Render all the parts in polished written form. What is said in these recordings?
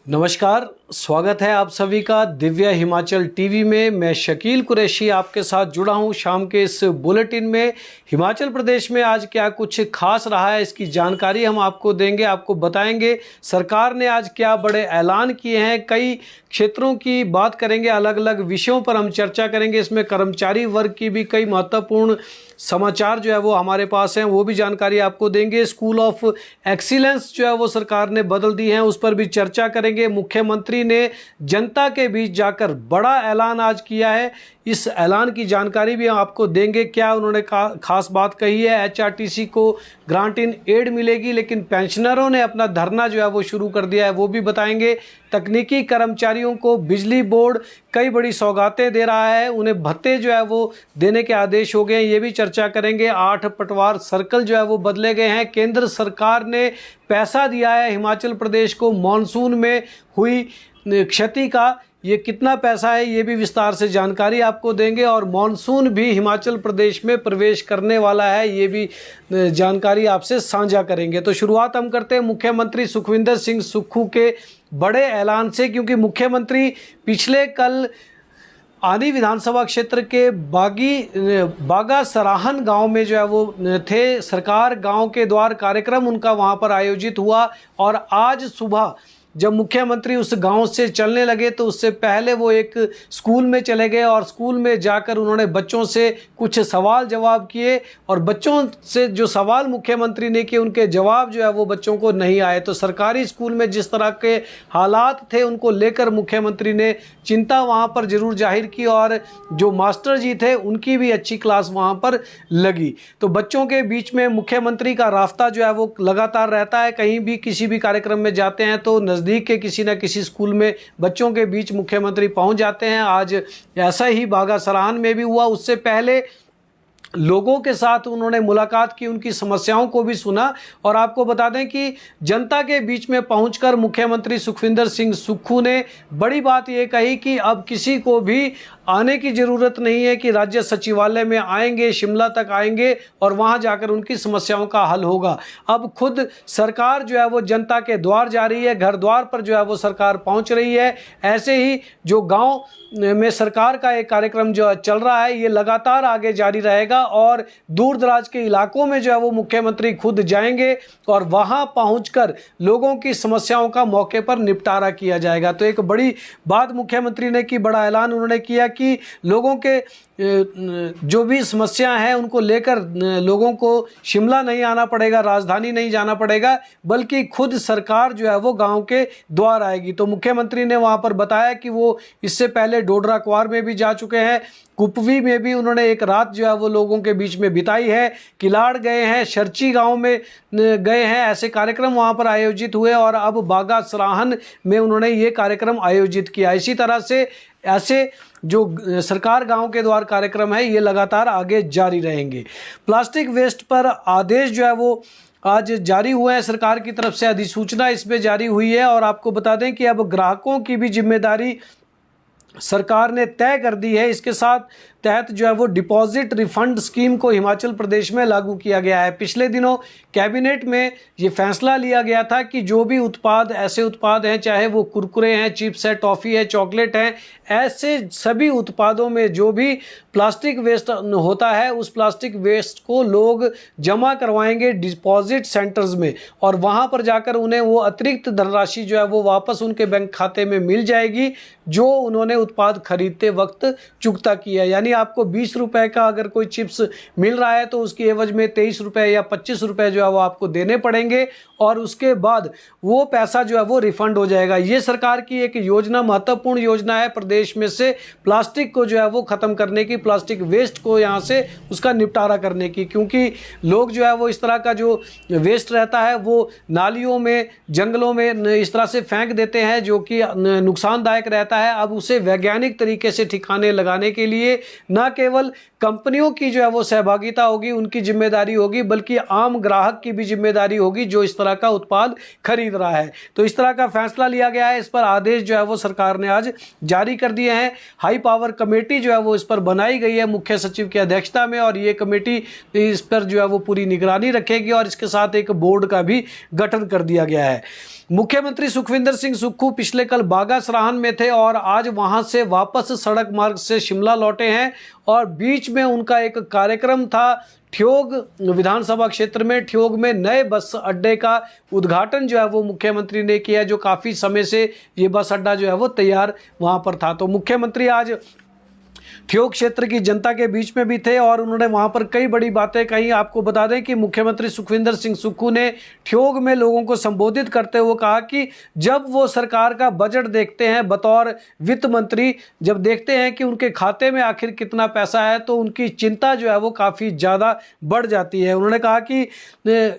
नमस्कार, स्वागत है आप सभी का दिव्य हिमाचल टीवी में। मैं शकील कुरैशी आपके साथ जुड़ा हूं शाम के इस बुलेटिन में। हिमाचल प्रदेश में आज क्या कुछ खास रहा है, इसकी जानकारी हम आपको देंगे, आपको बताएंगे। सरकार ने आज क्या बड़े ऐलान किए हैं, कई क्षेत्रों की बात करेंगे, अलग अलग विषयों पर हम चर्चा करेंगे। इसमें कर्मचारी वर्ग की भी कई महत्वपूर्ण समाचार जो है वो हमारे पास हैं, वो भी जानकारी आपको देंगे। स्कूल ऑफ एक्सीलेंस जो है वो सरकार ने बदल दी है, उस पर भी चर्चा करेंगे। मुख्यमंत्री ने जनता के बीच जाकर बड़ा ऐलान आज किया है, इस ऐलान की जानकारी भी हम आपको देंगे। क्या उन्होंने खास बात कही है। एचआरटीसी को ग्रांट इन एड मिलेगी, लेकिन पेंशनरों ने अपना धरना जो है वो शुरू कर दिया है, वो भी बताएंगे। तकनीकी कर्मचारियों को बिजली बोर्ड कई बड़ी सौगातें दे रहा है, उन्हें भत्ते जो है वो देने के आदेश हो गए हैं, ये भी चर्चा करेंगे। 8 पटवार सर्कल जो है वो बदले गए हैं। केंद्र सरकार ने पैसा दिया है हिमाचल प्रदेश को मानसून में हुई क्षति का, ये कितना पैसा है ये भी विस्तार से जानकारी आपको देंगे। और मानसून भी हिमाचल प्रदेश में प्रवेश करने वाला है, ये भी जानकारी आपसे साझा करेंगे। तो शुरुआत हम करते हैं मुख्यमंत्री सुखविंदर सिंह सुक्खू के बड़े ऐलान से, क्योंकि मुख्यमंत्री पिछले कल आनी विधानसभा क्षेत्र के बागा सराहन गांव में जो है वो थे। सरकार गांव के द्वार कार्यक्रम उनका वहां पर आयोजित हुआ, और आज सुबह जब मुख्यमंत्री उस गांव से चलने लगे तो उससे पहले वो एक स्कूल में चले गए, और स्कूल में जाकर उन्होंने बच्चों से कुछ सवाल जवाब किए, और बच्चों से जो सवाल मुख्यमंत्री ने किए उनके जवाब जो है वो बच्चों को नहीं आए। तो सरकारी स्कूल में जिस तरह के हालात थे उनको लेकर मुख्यमंत्री ने चिंता वहाँ पर जरूर जाहिर की, और जो मास्टर जी थे उनकी भी अच्छी क्लास वहाँ पर लगी। तो बच्चों के बीच में मुख्यमंत्री का रास्ता जो है वो लगातार रहता है। कहीं भी किसी भी कार्यक्रम में जाते हैं तो नज़दीक के किसी न किसी स्कूल में बच्चों के बीच मुख्यमंत्री पहुंच जाते हैं। आज ऐसा ही बागा सराहन में भी हुआ। उससे पहले लोगों के साथ उन्होंने मुलाकात की, उनकी समस्याओं को भी सुना। और आपको बता दें कि जनता के बीच में पहुंचकर मुख्यमंत्री सुखविंदर सिंह सुक्खू ने बड़ी बात यह कही कि अब किसी को भी आने की ज़रूरत नहीं है, कि राज्य सचिवालय में आएंगे, शिमला तक आएंगे और वहां जाकर उनकी समस्याओं का हल होगा। अब खुद सरकार जो है वो जनता के द्वार जा रही है, घर द्वार पर जो है वो सरकार पहुंच रही है। ऐसे ही जो गांव में सरकार का एक कार्यक्रम जो चल रहा है ये लगातार आगे जारी रहेगा, और दूर दराज के इलाकों में जो है वो मुख्यमंत्री खुद जाएंगे और वहां पहुंचकर लोगों की समस्याओं का मौके पर निपटारा किया जाएगा। तो एक बड़ी बात मुख्यमंत्री ने की, बड़ा ऐलान उन्होंने किया कि लोगों के जो भी समस्या है उनको लेकर लोगों को शिमला नहीं आना पड़ेगा, राजधानी नहीं जाना पड़ेगा, बल्कि खुद सरकार जो है वो गांव के द्वार आएगी। तो मुख्यमंत्री ने वहां पर बताया कि वो इससे पहले डोडरा क्वार में भी जा चुके हैं, कुपवी में भी उन्होंने एक रात जो है वो लोगों के बीच में बिताई है, किलाड़ गए हैं, शर्ची गांव में गए हैं, ऐसे कार्यक्रम वहां पर आयोजित हुए, और अब बागा सराहन में उन्होंने ये कार्यक्रम आयोजित किया। इसी तरह से ऐसे जो सरकार गांव के द्वार कार्यक्रम है ये लगातार आगे जारी रहेंगे। प्लास्टिक वेस्ट पर आदेश जो है वो आज जारी हुए हैं, सरकार की तरफ से अधिसूचना इसमें जारी हुई है। और आपको बता दें कि अब ग्राहकों की भी जिम्मेदारी सरकार ने तय कर दी है। इसके साथ तहत जो है वो डिपॉजिट रिफंड स्कीम को हिमाचल प्रदेश में लागू किया गया है। पिछले दिनों कैबिनेट में ये फैसला लिया गया था कि जो भी उत्पाद, ऐसे उत्पाद हैं, चाहे वो कुरकुरे हैं, चिप्स है, टॉफ़ी है, चॉकलेट हैं, ऐसे सभी उत्पादों में जो भी प्लास्टिक वेस्ट होता है उस प्लास्टिक वेस्ट को लोग जमा करवाएंगे डिपॉजिट सेंटर्स में, और वहाँ पर जाकर उन्हें वो अतिरिक्त धनराशि जो है वो वापस उनके बैंक खाते में मिल जाएगी जो उन्होंने उत्पाद खरीदते वक्त चुकता किया। यानी आपको 20 रुपए का अगर कोई चिप्स मिल रहा है तो उसकी एवज में 23 रुपए या 25 रुपए जो है वो आपको देने पड़ेंगे, और उसके बाद वो पैसा जो है वो रिफंड हो जाएगा। ये सरकार की एक योजना, महत्वपूर्ण योजना है प्रदेश में से प्लास्टिक को जो है वो ख़त्म करने की, प्लास्टिक वेस्ट को यहाँ से उसका निपटारा करने की। क्योंकि लोग जो है वो इस तरह का जो वेस्ट रहता है वो नालियों में, जंगलों में इस तरह से फेंक देते हैं जो कि नुकसानदायक रहता है। अब उसे वैज्ञानिक तरीके से ठिकाने लगाने के लिए न केवल कंपनियों की जो है वो सहभागिता होगी, उनकी जिम्मेदारी होगी, बल्कि आम ग्राहक की भी जिम्मेदारी होगी जो इस तरह का उत्पाद खरीद रहा है। तो इस तरह का फैसला लिया गया है। इस पर आदेश जो है वो सरकार ने आज जारी कर दिए हैं। हाई पावर कमेटी जो है वो इस पर बनाई गई है मुख्य सचिव की अध्यक्षता में, और ये कमेटी इस पर जो है वो पूरी निगरानी रखेगी और इसके साथ एक बोर्ड का भी गठन कर दिया गया है। मुख्यमंत्री सुखविंदर सिंह सुक्खू पिछले कल बागा सराहन में थे और आज वहां से वापस सड़क मार्ग से शिमला लौटे हैं, और बीच में उनका एक कार्यक्रम था ठियोग विधानसभा क्षेत्र में। ठियोग में नए बस अड्डे का उद्घाटन जो है वो मुख्यमंत्री ने किया, जो काफ़ी समय से ये बस अड्डा जो है वो तैयार वहाँ पर था। तो मुख्यमंत्री आज ठियोग क्षेत्र की जनता के बीच में भी थे और उन्होंने वहां पर कई बड़ी बातें कही। आपको बता दें कि मुख्यमंत्री सुखविंदर सिंह सुक्खू ने ठियोग में लोगों को संबोधित करते हुए कहा कि जब वो सरकार का बजट देखते हैं बतौर वित्त मंत्री, जब देखते हैं कि उनके खाते में आखिर कितना पैसा है, तो उनकी चिंता जो है वो काफ़ी ज़्यादा बढ़ जाती है। उन्होंने कहा कि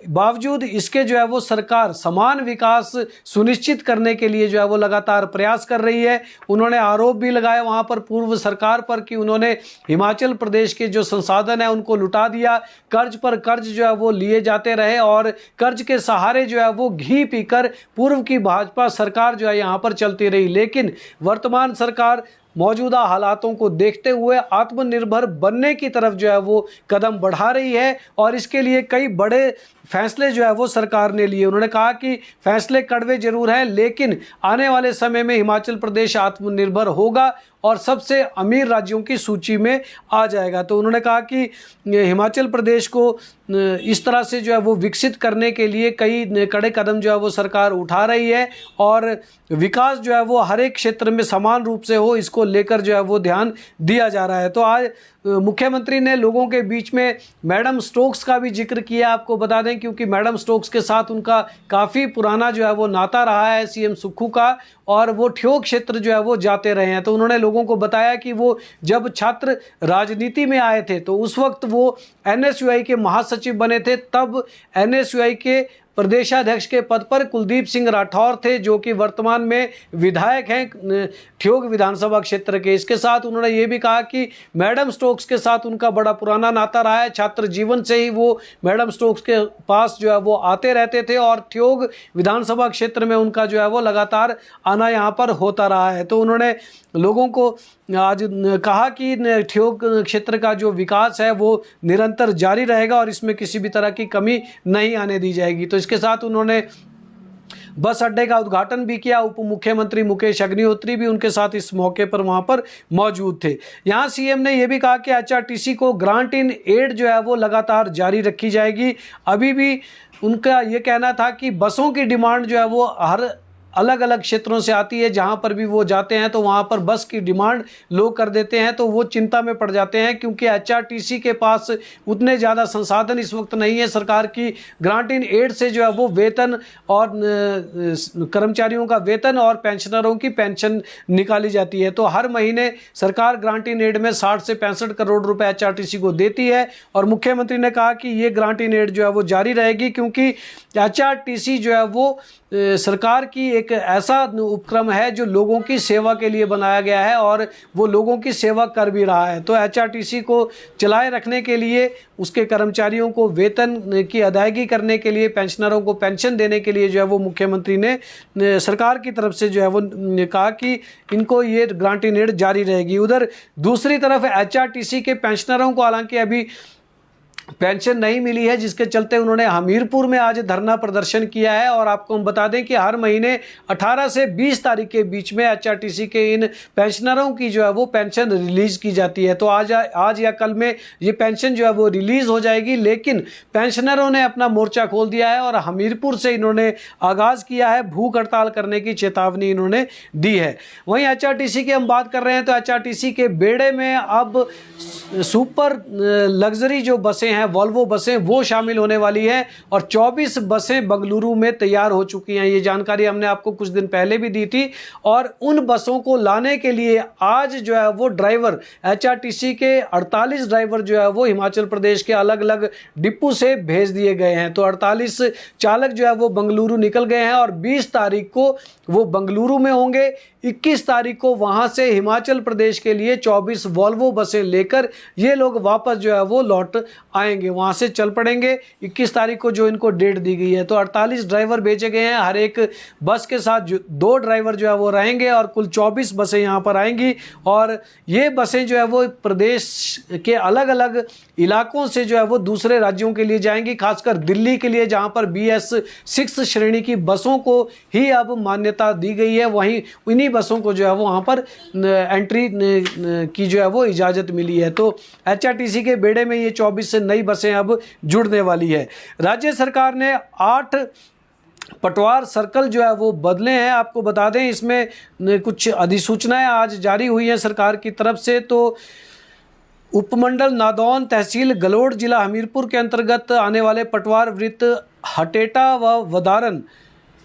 बावजूद इसके जो है वो सरकार समान विकास सुनिश्चित करने के लिए जो है वो लगातार प्रयास कर रही है। उन्होंने आरोप भी लगाया वहाँ पर पूर्व सरकार पर कि उन्होंने हिमाचल प्रदेश के जो संसाधन है उनको लुटा दिया, कर्ज पर कर्ज जो है वो लिए जाते रहे और कर्ज के सहारे जो है वो घी पीकर पूर्व की भाजपा सरकार जो है यहाँ पर चलती रही। लेकिन वर्तमान सरकार मौजूदा हालातों को देखते हुए आत्मनिर्भर बनने की तरफ जो है वो कदम बढ़ा रही है और इसके लिए कई बड़े फैसले जो है वो सरकार ने लिए। उन्होंने कहा कि फैसले कड़वे जरूर हैं, लेकिन आने वाले समय में हिमाचल प्रदेश आत्मनिर्भर होगा और सबसे अमीर राज्यों की सूची में आ जाएगा। तो उन्होंने कहा कि हिमाचल प्रदेश को इस तरह से जो है वो विकसित करने के लिए कई कड़े कदम जो है वो सरकार उठा रही है और विकास जो है वो हर एक क्षेत्र में समान रूप से हो, इसको लेकर जो है वो ध्यान दिया जा रहा है। तो आज मुख्यमंत्री ने लोगों के बीच में मैडम स्टोक्स का भी जिक्र किया। आपको बता दें क्योंकि मैडम स्टोक्स के साथ उनका काफ़ी पुराना जो है वो नाता रहा है सीएम सुक्खू का, और वो ठियोग क्षेत्र जो है वो जाते रहे हैं। तो उन्होंने लोगों को बताया कि वो जब छात्र राजनीति में आए थे तो उस वक्त वो एनएसयूआई के महासचिव बने थे, तब एनएसयूआई के प्रदेशाध्यक्ष के पद पर कुलदीप सिंह राठौर थे, जो कि वर्तमान में विधायक हैं ठियोग विधानसभा क्षेत्र के। इसके साथ उन्होंने ये भी कहा कि मैडम स्टोक्स के साथ उनका बड़ा पुराना नाता रहा है। छात्र जीवन से ही वो मैडम स्टोक्स के पास जो है वो आते रहते थे और ठियोग विधानसभा क्षेत्र में उनका जो है वो लगातार आना यहाँ पर होता रहा है। तो उन्होंने लोगों को आज कहा कि ठियोग क्षेत्र का जो विकास है वो निरंतर जारी रहेगा और इसमें किसी भी तरह की कमी नहीं आने दी जाएगी। तो इसके साथ उन्होंने बस अड्डे का उद्घाटन भी किया। उप मुख्यमंत्री मुकेश अग्निहोत्री भी उनके साथ इस मौके पर वहां पर मौजूद थे। यहां सीएम ने यह भी कहा कि एचआरटीसी को ग्रांट इन एड जो है वो लगातार जारी रखी जाएगी। अभी भी उनका ये कहना था कि बसों की डिमांड जो है वो हर अलग अलग क्षेत्रों से आती है, जहां पर भी वो जाते हैं तो वहां पर बस की डिमांड लोग कर देते हैं, तो वो चिंता में पड़ जाते हैं क्योंकि एचआरटीसी के पास उतने ज़्यादा संसाधन इस वक्त नहीं है। सरकार की ग्रांट इन एड से जो है वो वेतन और कर्मचारियों का वेतन और पेंशनरों की पेंशन निकाली जाती है। तो हर महीने सरकार ग्रांट इन एड में 60 से 65 करोड़ रुपए एचआरटीसी को देती है और मुख्यमंत्री ने कहा कि ये ग्रांट इन एड जो है वो जारी रहेगी क्योंकि एचआरटीसी जो है वो सरकार की एक ऐसा उपक्रम है जो लोगों की सेवा के लिए बनाया गया है और वो लोगों की सेवा कर भी रहा है। तो एचआरटीसी को चलाए रखने के लिए, उसके कर्मचारियों को वेतन की अदायगी करने के लिए, पेंशनरों को पेंशन देने के लिए जो है वो मुख्यमंत्री ने सरकार की तरफ से जो है वो कहा कि इनको ये ग्रांट इन एड जारी रहेगी। उधर दूसरी तरफ एचआरटीसी के पेंशनरों को हालांकि अभी पेंशन नहीं मिली है, जिसके चलते उन्होंने हमीरपुर में आज धरना प्रदर्शन किया है। और आपको हम बता दें कि हर महीने 18 से 20 तारीख के बीच में एचआरटीसी के इन पेंशनरों की जो है वो पेंशन रिलीज की जाती है। तो आज या कल में ये पेंशन जो है वो रिलीज हो जाएगी, लेकिन पेंशनरों ने अपना मोर्चा खोल दिया है और हमीरपुर से इन्होंने आगाज़ किया है, भूख हड़ताल करने की चेतावनी इन्होंने दी है। वहीं एचआरटीसी की हम बात कर रहे हैं तो एचआरटीसी के बेड़े में अब सुपर लग्जरी जो बसें हैं वॉल्वो बसें, वो शामिल होने वाली हैं और 24 बसें बेंगलुरु में तैयार हो चुकी हैं। ये जानकारी हमने आपको कुछ दिन पहले भी दी थी। और उन बसों को लाने के लिए आज जो है वो ड्राइवर, एचआरटीसी के 48 ड्राइवर जो है वो हिमाचल प्रदेश के अलग अलग डिपो से भेज दिए गए हैं। तो 48 चालक जो है वो बेंगलुरु निकल गए हैं और 20 तारीख को वो बेंगलुरु में होंगे। 21 तारीख को वहां से हिमाचल प्रदेश के लिए 24 वॉल्वो बसें लेकर ये लोग वापस जो है वो लौट आएंगे, वहां से चल पड़ेंगे 21 तारीख को जो इनको डेट दी गई है। तो 48 ड्राइवर भेजे गए हैं, हर एक बस के साथ 2 ड्राइवर जो है वो रहेंगे और कुल 24 बसें यहाँ पर आएंगी। और ये बसें जो है वो प्रदेश के अलग अलग इलाकों से जो है वो दूसरे राज्यों के लिए जाएंगी, खासकर दिल्ली के लिए जहाँ पर BS 6 श्रेणी की बसों को ही अब मान्यता दी गई है। वहीं इन्हीं बसों को जो है वो वहाँ पर एंट्री की जो है वो इजाज़त मिली है। तो एचआरटीसी के बेड़े में ये 24 से नई बसें अब जुड़ने वाली है। राज्य सरकार ने 8 पटवार सर्कल जो है वो बदले हैं। आपको बता दें इसमें कुछ अधिसूचनाएं आज जारी हुई हैं सरकार की तरफ से। तो उपमंडल नादौन, तहसील गलोड़, जिला हमीरपुर के अंतर्गत आने वाले पटवार वृत्त हटेटा व वदारन,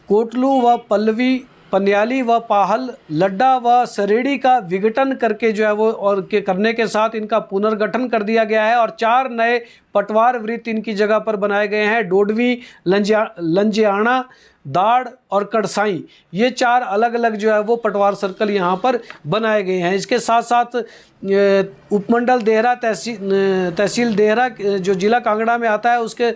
कोटलू व पल्लवी, पन्याली व पाहल, लड्डा व सरेड़ी का विघटन करके जो है वो और के करने के साथ इनका पुनर्गठन कर दिया गया है और 4 नए पटवार वृत्त इनकी जगह पर बनाए गए हैं। डोडवी, लंजियाना, दाड़ और कड़साई, ये 4 अलग अलग जो है वो पटवार सर्कल यहाँ पर बनाए गए हैं। इसके साथ साथ उपमंडल देहरा, तहसील देहरा जो जिला कांगड़ा में आता है, उसके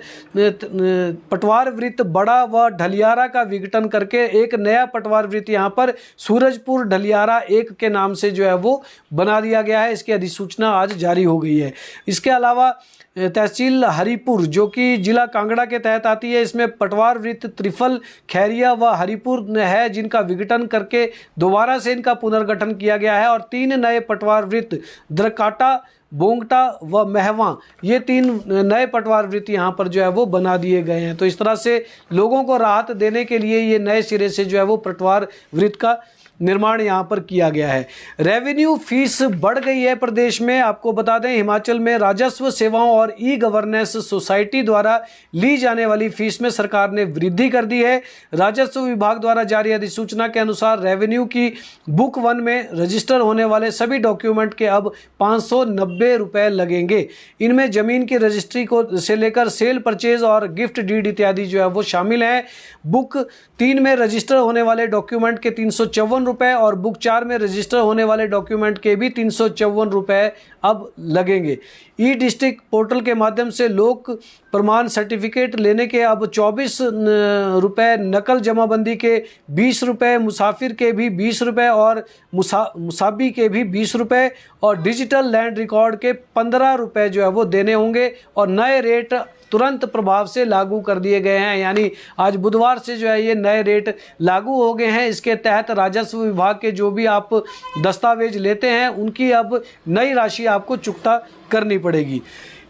पटवार वृत्त बड़ा व ढलियारा का विघटन करके एक नया पटवार वृत्त यहाँ पर सूरजपुर ढलियारा 1 के नाम से जो है वो बना दिया गया है। इसकी अधिसूचना आज जारी हो गई है। इसके अलावा तहसील हरिपुर जो कि जिला कांगड़ा के तहत आती है, इसमें पटवार वृत्त त्रिफल, खैरिया व हरिपुर है, जिनका विघटन करके दोबारा से इनका पुनर्गठन किया गया है। और 3 नए पटवार वृत्त द्रकाटा, बोंगटा व महवा, ये 3 नए पटवार वृत्त यहाँ पर जो है वो बना दिए गए हैं। तो इस तरह से लोगों को राहत देने के लिए ये नए सिरे से जो है वो पटवार वृत्त का निर्माण यहाँ पर किया गया है। रेवेन्यू फीस बढ़ गई है प्रदेश में। आपको बता दें हिमाचल में राजस्व सेवाओं और ई गवर्नेंस सोसाइटी द्वारा ली जाने वाली फीस में सरकार ने वृद्धि कर दी है। राजस्व विभाग द्वारा जारी अधिसूचना के अनुसार रेवेन्यू की बुक 1 में रजिस्टर होने वाले सभी डॉक्यूमेंट के अब 590 रुपये लगेंगे। इनमें जमीन की रजिस्ट्री को से लेकर सेल परचेज और गिफ्ट डीड इत्यादि जो है वो शामिल है। बुक 3 में रजिस्टर होने वाले डॉक्यूमेंट के 354 रुपये और बुक 4 में रजिस्टर होने वाले डॉक्यूमेंट के भी 354 रुपये अब लगेंगे। ई डिस्ट्रिक्ट पोर्टल के माध्यम से लोक प्रमाण सर्टिफिकेट लेने के अब 24 रुपये, नकल जमाबंदी के 20 रुपये, मुसाफिर के भी 20 रुपये और मुसाबी के भी 20 रुपये और डिजिटल लैंड रिकॉर्ड के 15 रुपये जो है वो देने होंगे। और नए रेट तुरंत प्रभाव से लागू कर दिए गए हैं, यानी आज बुधवार से जो है ये नए रेट लागू हो गए हैं। इसके तहत राजस्व विभाग के जो भी आप दस्तावेज लेते हैं उनकी अब नई राशि आपको चुकता करनी पड़ेगी।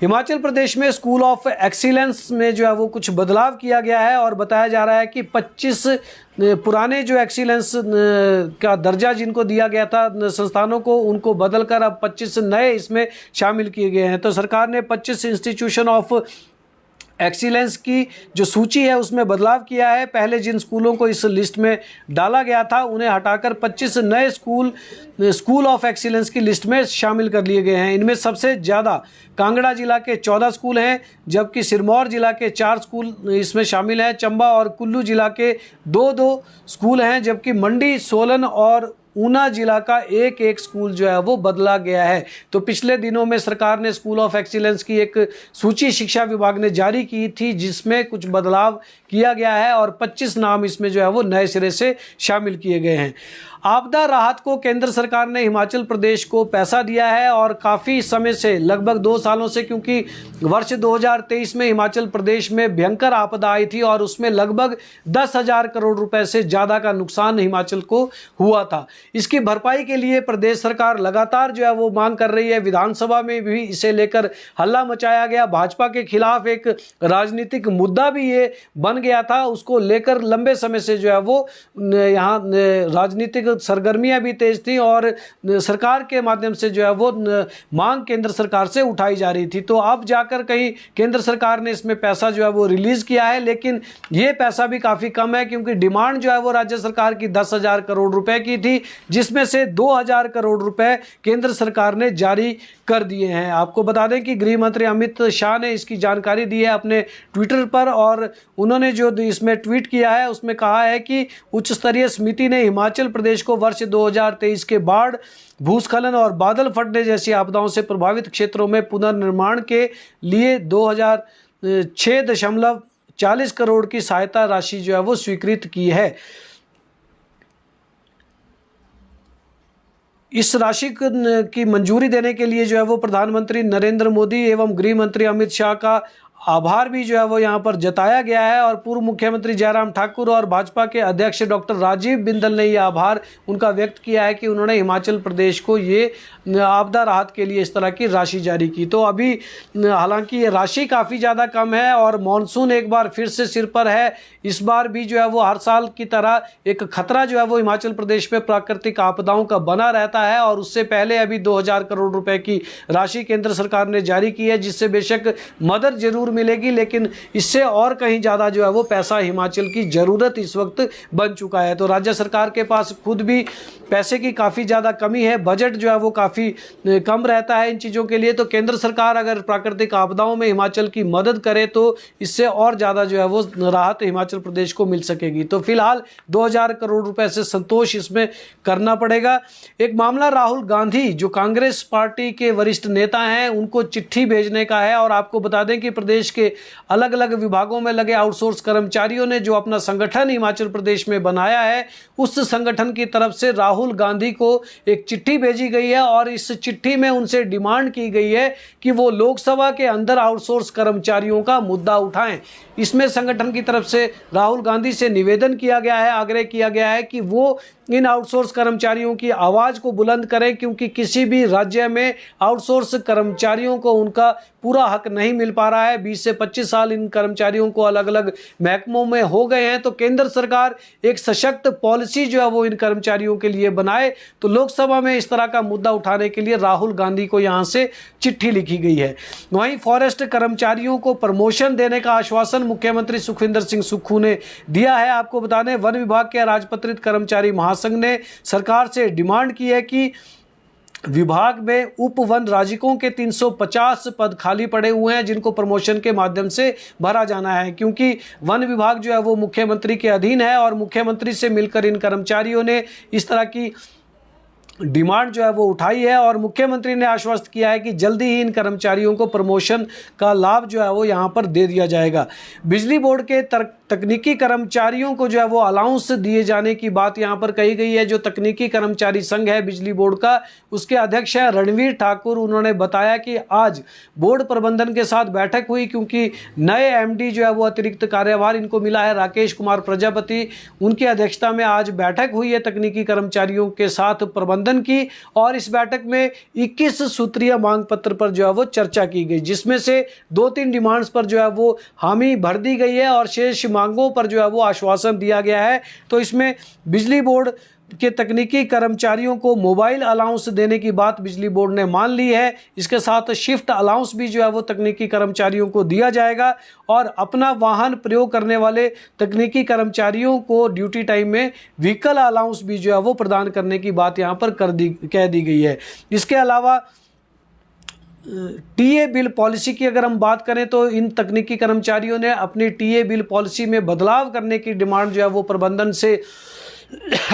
हिमाचल प्रदेश में स्कूल ऑफ एक्सीलेंस में जो है वो कुछ बदलाव किया गया है और बताया जा रहा है कि 25 पुराने जो एक्सीलेंस का दर्जा जिनको दिया गया था संस्थानों को, उनको बदलकर अब 25 नए इसमें शामिल किए गए हैं। तो सरकार ने 25 इंस्टीट्यूशन ऑफ एक्सीलेंस की जो सूची है उसमें बदलाव किया है। पहले जिन स्कूलों को इस लिस्ट में डाला गया था उन्हें हटाकर 25 नए स्कूल ऑफ एक्सीलेंस की लिस्ट में शामिल कर लिए गए हैं। इनमें सबसे ज़्यादा कांगड़ा जिला के 14 स्कूल हैं, जबकि सिरमौर जिला के 4 स्कूल इसमें शामिल हैं। चंबा और कुल्लू जिला के 2-2 स्कूल हैं, जबकि मंडी, सोलन और ऊना जिला का 1-1 स्कूल जो है वो बदला गया है। तो पिछले दिनों में सरकार ने स्कूल ऑफ एक्सीलेंस की एक सूची शिक्षा विभाग ने जारी की थी जिसमें कुछ बदलाव किया गया है और 25 नाम इसमें जो है वो नए सिरे से शामिल किए गए हैं। आपदा राहत को केंद्र सरकार ने हिमाचल प्रदेश को पैसा दिया है और काफ़ी समय से, लगभग 2 सालों से, क्योंकि वर्ष 2023 में हिमाचल प्रदेश में भयंकर आपदा आई थी और उसमें लगभग 10,000 करोड़ रुपए से ज़्यादा का नुकसान हिमाचल को हुआ था। इसकी भरपाई के लिए प्रदेश सरकार लगातार जो है वो मांग कर रही है। विधानसभा में भी इसे लेकर हल्ला मचाया गया। भाजपा के खिलाफ एक राजनीतिक मुद्दा भी ये बन गया था उसको लेकर लंबे समय से जो है वो यहाँ राजनीतिक सरगर्मियां भी तेज थी और सरकार के माध्यम से जो है वो मांग केंद्र सरकार से उठाई जा रही थी। तो अब जाकर कहीं केंद्र सरकार ने इसमें पैसा जो है वो रिलीज किया है, लेकिन ये पैसा भी काफ़ी कम है क्योंकि डिमांड जो है वो राज्य सरकार की 10,000 करोड़ रुपए की थी, जिसमें से 2,000 करोड़ रुपए केंद्र सरकार ने जारी कर दिए हैं। आपको बता दें कि गृह मंत्री अमित शाह ने इसकी जानकारी दी है अपने ट्विटर पर, और उन्होंने जो इसमें ट्वीट किया है उसमें कहा है कि उच्च स्तरीय समिति ने हिमाचल प्रदेश को वर्ष 2023 के बाढ़, भूस्खलन और बादल फटने जैसी आपदाओं से प्रभावित क्षेत्रों में पुनर्निर्माण के लिए 6.40 करोड़ की सहायता राशि जो है वो स्वीकृत की है। इस राशि की मंजूरी देने के लिए जो है वो प्रधानमंत्री नरेंद्र मोदी एवं गृह मंत्री अमित शाह का आभार भी जो है वो यहाँ पर जताया गया है, और पूर्व मुख्यमंत्री जयराम ठाकुर और भाजपा के अध्यक्ष डॉक्टर राजीव बिंदल ने ये आभार उनका व्यक्त किया है कि उन्होंने हिमाचल प्रदेश को ये आपदा राहत के लिए इस तरह की राशि जारी की। तो अभी हालांकि ये राशि काफ़ी ज़्यादा कम है और मानसून एक बार फिर से सिर पर है। इस बार भी जो है वो हर साल की तरह एक खतरा जो है वो हिमाचल प्रदेश में प्राकृतिक आपदाओं का बना रहता है, और उससे पहले अभी 2,000 करोड़ रुपए की राशि केंद्र सरकार ने जारी की है, जिससे बेशक मदद जरूर मिलेगी, लेकिन इससे और कहीं ज़्यादा जो है वो पैसा हिमाचल की ज़रूरत इस वक्त बन चुका है। तो राज्य सरकार के पास खुद भी पैसे की काफ़ी ज़्यादा कमी है, बजट जो है वो काफ़ी कम रहता है इन चीज़ों के लिए। तो केंद्र सरकार अगर प्राकृतिक आपदाओं में हिमाचल की मदद करे तो इससे और ज़्यादा जो है वो राहत हिमाचल प्रदेश को मिल सकेगी। तो फिलहाल 2,000 करोड़ रुपए से संतोष इसमें करना पड़ेगा। एक मामला राहुल गांधी जो कांग्रेस पार्टी के वरिष्ठ नेता हैं उनको चिट्ठी भेजने का है, और आपको बता दें कि प्रदेश के अलग अलग विभागों में लगे आउटसोर्स कर्मचारियों ने जो अपना संगठन हिमाचल प्रदेश में बनाया है, उस संगठन की तरफ से राहुल गांधी को एक चिट्ठी भेजी गई है, और इस चिट्ठी में उनसे डिमांड की गई है कि वो लोकसभा के अंदर आउटसोर्स कर्मचारियों का मुद्दा उठाएं। इसमें संगठन की तरफ से राहुल गांधी से निवेदन किया गया है, आग्रह किया गया है कि वो इन आउटसोर्स कर्मचारियों की आवाज़ को बुलंद करें, क्योंकि किसी भी राज्य में आउटसोर्स कर्मचारियों को उनका पूरा हक नहीं मिल पा रहा है। 20 से 25 साल इन कर्मचारियों को अलग अलग महकमों में हो गए हैं। तो केंद्र सरकार एक सशक्त पॉलिसी जो है वो इन कर्मचारियों के लिए बनाए। तो लोकसभा में इस तरह का मुद्दा उठाने के लिए राहुल गांधी को यहाँ से चिट्ठी लिखी गई है। वहीं फॉरेस्ट कर्मचारियों को प्रमोशन देने का आश्वासन मुख्यमंत्री सुखविंदर सिंह सुक्खू ने दिया है। आपको बता दें वन विभाग के राजपत्रित कर्मचारी महासंघ ने सरकार से डिमांड की है कि विभाग में उप वन राजिकों के 350 पद खाली पड़े हुए हैं, जिनको प्रमोशन के माध्यम से भरा जाना है, क्योंकि वन विभाग जो है वो मुख्यमंत्री के अधीन है, और मुख्यमंत्री से मिलकर इन कर्मचारियों ने इस तरह की डिमांड जो है वो उठाई है, और मुख्यमंत्री ने आश्वस्त किया है कि जल्दी ही इन कर्मचारियों को प्रमोशन का लाभ जो है वो यहाँ पर दे दिया जाएगा। बिजली बोर्ड के तकनीकी कर्मचारियों को जो है वो अलाउंस दिए जाने की बात यहाँ पर कही गई है। जो तकनीकी कर्मचारी संघ है बिजली बोर्ड का, उसके अध्यक्ष हैं रणवीर ठाकुर। उन्होंने बताया कि आज बोर्ड प्रबंधन के साथ बैठक हुई, क्योंकि नए एमडी जो है वो अतिरिक्त कार्यभार इनको मिला है, राकेश कुमार प्रजापति, उनकी अध्यक्षता में आज बैठक हुई है तकनीकी कर्मचारियों के साथ प्रबंधन की, और इस बैठक में 21 सूत्रीय मांग पत्र पर जो है वो चर्चा की गई, जिसमें से 2-3 डिमांड्स पर जो है वो हामी भर दी गई है, और शेष मांगों पर जो है वो आश्वासन दिया गया है। तो इसमें बिजली बोर्ड के तकनीकी कर्मचारियों को मोबाइल अलाउंस देने की बात बिजली बोर्ड ने मान ली है। इसके साथ शिफ्ट अलाउंस भी जो है वो तकनीकी कर्मचारियों को दिया जाएगा, और अपना वाहन प्रयोग करने वाले तकनीकी कर्मचारियों को ड्यूटी टाइम में व्हीकल अलाउंस भी जो है वो प्रदान करने की बात यहाँ पर कह दी गई है। इसके अलावा टीए बिल पॉलिसी की अगर हम बात करें तो इन तकनीकी कर्मचारियों ने अपनी टीए बिल पॉलिसी में बदलाव करने की डिमांड जो है वो प्रबंधन से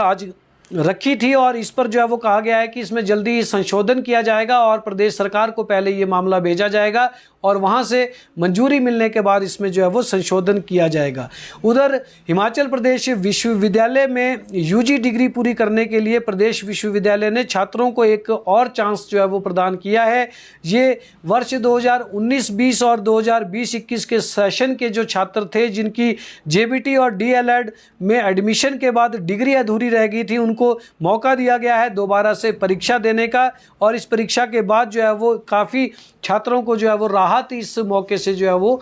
आज रखी थी, और इस पर जो है वो कहा गया है कि इसमें जल्दी ही संशोधन किया जाएगा, और प्रदेश सरकार को पहले ये मामला भेजा जाएगा, और वहाँ से मंजूरी मिलने के बाद इसमें जो है वो संशोधन किया जाएगा। उधर हिमाचल प्रदेश विश्वविद्यालय में यूजी डिग्री पूरी करने के लिए प्रदेश विश्वविद्यालय ने छात्रों को एक और चांस जो है वो प्रदान किया है। ये वर्ष 2019-20 और 2020-21 के सेशन के जो छात्र थे जिनकी जेबीटी और डीएलएड में एडमिशन के बाद डिग्री अधूरी रह गई थी, उनको मौका दिया गया है दोबारा से परीक्षा देने का, और इस परीक्षा के बाद जो है वो काफ़ी छात्रों को जो है वो राहत इस मौके से जो है वो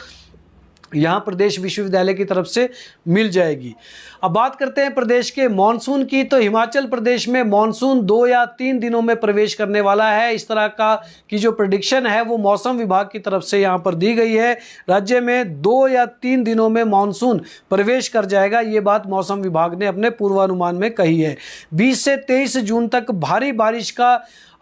यहाँ प्रदेश विश्वविद्यालय की तरफ से मिल जाएगी। अब बात करते हैं प्रदेश के मानसून की। तो हिमाचल प्रदेश में मानसून 2 या 3 दिनों में प्रवेश करने वाला है, इस तरह की जो प्रेडिक्शन है वो मौसम विभाग की तरफ से यहाँ पर दी गई है। राज्य में 2 या 3 दिनों में मानसून प्रवेश कर जाएगा, ये बात मौसम विभाग ने अपने पूर्वानुमान में कही है। 20 से 23 जून तक भारी बारिश का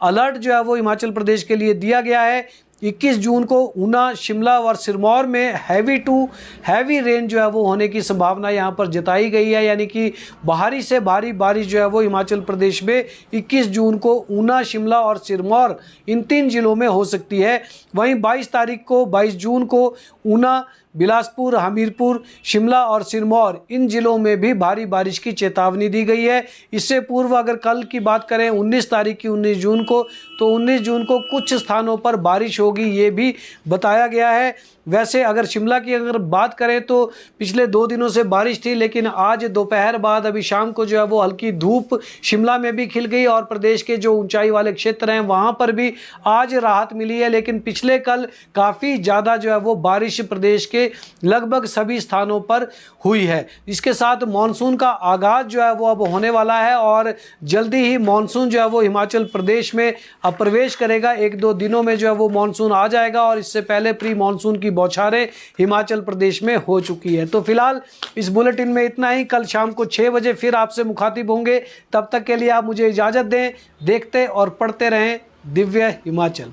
अलर्ट जो है वो हिमाचल प्रदेश के लिए दिया गया है। 21 जून को ऊना, शिमला और सिरमौर में हैवी टू हैवी रेन जो है वो होने की संभावना यहाँ पर जताई गई है, यानी कि भारी से भारी बारिश जो है वो हिमाचल प्रदेश में 21 जून को ऊना, शिमला और सिरमौर इन 3 जिलों में हो सकती है। वहीं 22 जून को ऊना, बिलासपुर, हमीरपुर, शिमला और सिरमौर इन जिलों में भी भारी बारिश की चेतावनी दी गई है। इससे पूर्व अगर कल की बात करें 19 जून को, तो 19 जून को कुछ स्थानों पर बारिश होगी, ये भी बताया गया है। वैसे अगर शिमला की अगर बात करें तो पिछले 2 दिनों से बारिश थी, लेकिन आज दोपहर बाद अभी शाम को जो है वो हल्की धूप शिमला में भी खिल गई और प्रदेश के जो ऊंचाई वाले क्षेत्र हैं वहाँ पर भी आज राहत मिली है। लेकिन पिछले कल काफ़ी ज़्यादा जो है वो बारिश प्रदेश के लगभग सभी स्थानों पर हुई है। इसके साथ मानसून का आगाज़ जो है वो अब होने वाला है और जल्दी ही मानसून जो है वो हिमाचल प्रदेश में अब प्रवेश करेगा। 1-2 दिनों में जो है वो मानसून आ जाएगा और इससे पहले प्री मानसून की बौछारें हिमाचल प्रदेश में हो चुकी है। तो फिलहाल इस बुलेटिन में इतना ही। कल शाम को 6 बजे फिर आपसे मुखातिब होंगे। तब तक के लिए आप मुझे इजाज़त दें। देखते और पढ़ते रहें दिव्य हिमाचल।